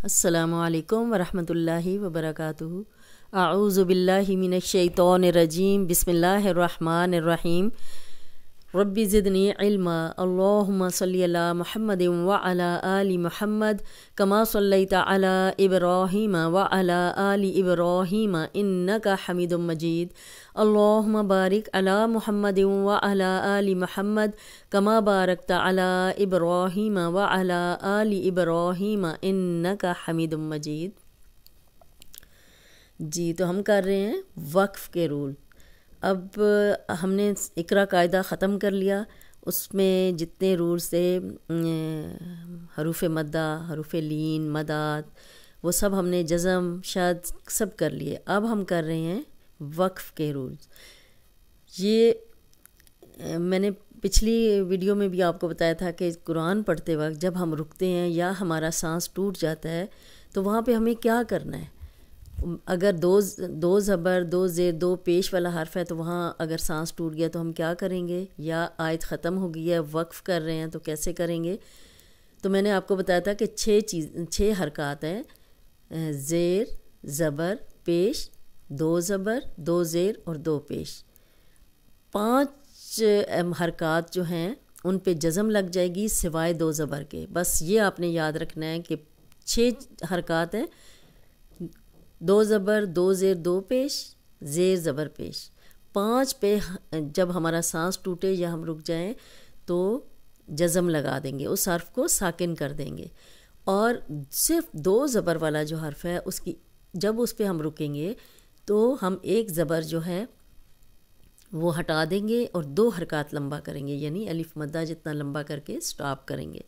अस्सलामु अलैकुम वरहमतुल्लाहि वबरकातुहू। अऊज़ु बिल्लाहि मिनश शैतानिर रजीम। बिस्मिल्लाहिर रहमानिर रहीम। रब्बि ज़िदनी इल्मा। अल्लाहुम्मा सल्लि अला मुहम्मदिन व अला आलि मुहम्मद कमा सल्लैता अला इब्राहीम व अला आलि इब्राहीम इन्नका हमीदुम मजीद। अल्लाहुम्मा बारिक अला मुहम्मदिन व अला आलि मुहम्मद कमा बारकता अला इब्राहीम व अला आलि इब्राहीम इन्नका हमीदुम मजीद। जी, तो हम कर रहे हैं वक्फ़ के रूल। अब हमने इकरा कायदा ख़त्म कर लिया। उसमें जितने रूल्स थे हरूफ मद्दा, हरूफ लीन, मदात, वो सब हमने जज़म, शद सब कर लिए। अब हम कर रहे हैं वक्फ़ के रूल्स। ये मैंने पिछली वीडियो में भी आपको बताया था कि कुरान पढ़ते वक्त जब हम रुकते हैं या हमारा सांस टूट जाता है तो वहाँ पे हमें क्या करना है। अगर दो ज़बर, दो ज़ेर, दो पेश वाला हर्फ है तो वहाँ अगर सांस टूट गया तो हम क्या करेंगे, या आयत ख़त्म हो गई है, वक्फ़ कर रहे हैं तो कैसे करेंगे। तो मैंने आपको बताया था कि छः हरकत हैं, ज़ेर, ज़बर, पेश, दो ज़बर, दो ज़ेर और दो पेश। 5 हरकत जो हैं उन पे जज़म लग जाएगी सिवाय दो ज़बर के। बस ये आपने याद रखना है कि 6 हरकत हैं, दो ज़बर, दो ज़ेर, दो पेश, ज़ेर, ज़बर, पेश। 5 पे जब हमारा सांस टूटे या हम रुक जाएं तो जज़म लगा देंगे, उस हर्फ को साकिन कर देंगे। और सिर्फ दो ज़बर वाला जो हर्फ है उसकी जब उस पे हम रुकेंगे तो हम एक ज़बर जो है वो हटा देंगे और 2 हरकत लंबा करेंगे, यानी अलिफ मद्दा जितना लंबा करके स्टॉप करेंगे।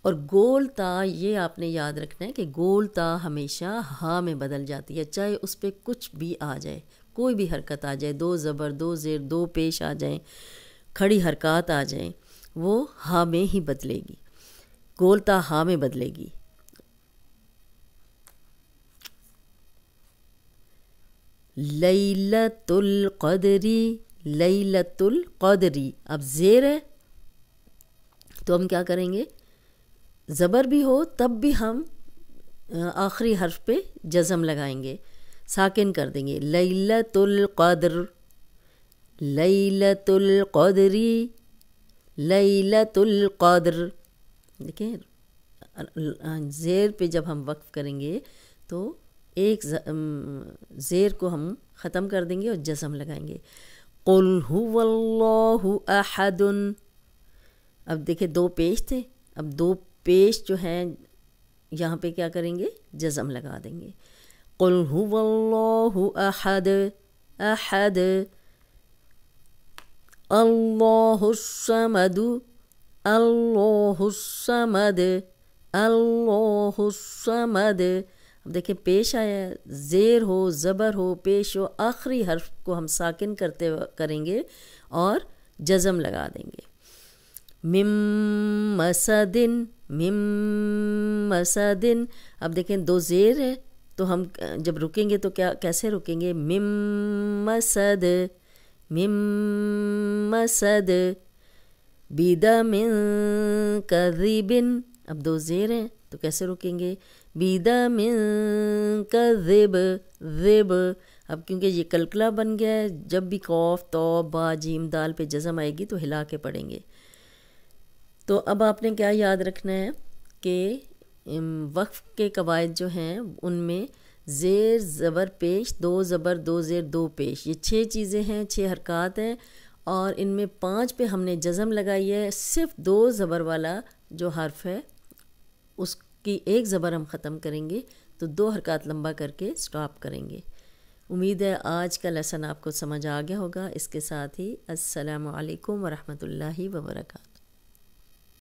और गोल ता, ये आपने याद रखना है कि गोल ता हमेशा हा में बदल जाती है, चाहे उस पर कुछ भी आ जाए, कोई भी हरकत आ जाए, दो ज़बर, दो ज़ेर, दो पेश आ जाए, खड़ी हरकत आ जाए, वो हा में ही बदलेगी, गोल ता हा में बदलेगी। लैलतुल क़द्री, लैलतुल क़द्री। अब ज़ेर है तो हम क्या करेंगे, ज़बर भी हो तब भी हम आखिरी हर्फ पे जज़म लगाएंगे, साकिन कर देंगे। लैलतुल क़द्र, लैलतुल क़द्री, लैलतुल क़द्र। देखें, ज़ेर पे जब हम वक्फ़ करेंगे तो एक ज़ेर को हम ख़त्म कर देंगे और जज़म लगाएंगे। क़ुल हुवल्लाहु अहदुन। अब देखिए 2 पेश थे, अब 2 पेश जो हैं यहाँ पे क्या करेंगे, जज़म लगा देंगे। क़ुल हुवल्लाहु अहद, अहद। अल्लाहुस्समद, अल्लाहुस्समद, अल्लाहुस्समद। अब देखिए पेश आया, ज़ेर हो, ज़बर हो, पेश हो, आखिरी हर्फ को हम साकिन करते करेंगे और जज़म लगा देंगे। मिम मसदिन, मिम मसदिन। अब देखें 2 ज़ेर है तो हम जब रुकेंगे तो कैसे रुकेंगे, मिम मसद, मिम मसद। बिदमिन कज़िबिन। अब 2 ज़ेर हैं तो कैसे रुकेंगे, बिदमिन कज़िब, ज़िब। अब क्योंकि ये कलकला बन गया है, जब भी कौफ, तौ, बा, जीम, दाल पे जज़म आएगी तो हिला के पढ़ेंगे। तो अब आपने क्या याद रखना है कि वक्फ़ के कवायद जो हैं उनमें ज़ेर, ज़बर, पेश, दो ज़बर, दो ज़ेर, दो पेश, ये 6 चीज़ें हैं, 6 हरकत हैं। और इनमें 5 पे हमने जज़म लगाई है। सिर्फ 2 ज़बर वाला जो हर्फ है उसकी एक ज़बर हम ख़त्म करेंगे तो 2 हरकत लंबा करके स्टॉप करेंगे। उम्मीद है आज का लेसन आपको समझ आ गया होगा। इसके साथ ही अस्सलामु अलैकुम वरहमतुल्लाहि वबरकातुहू।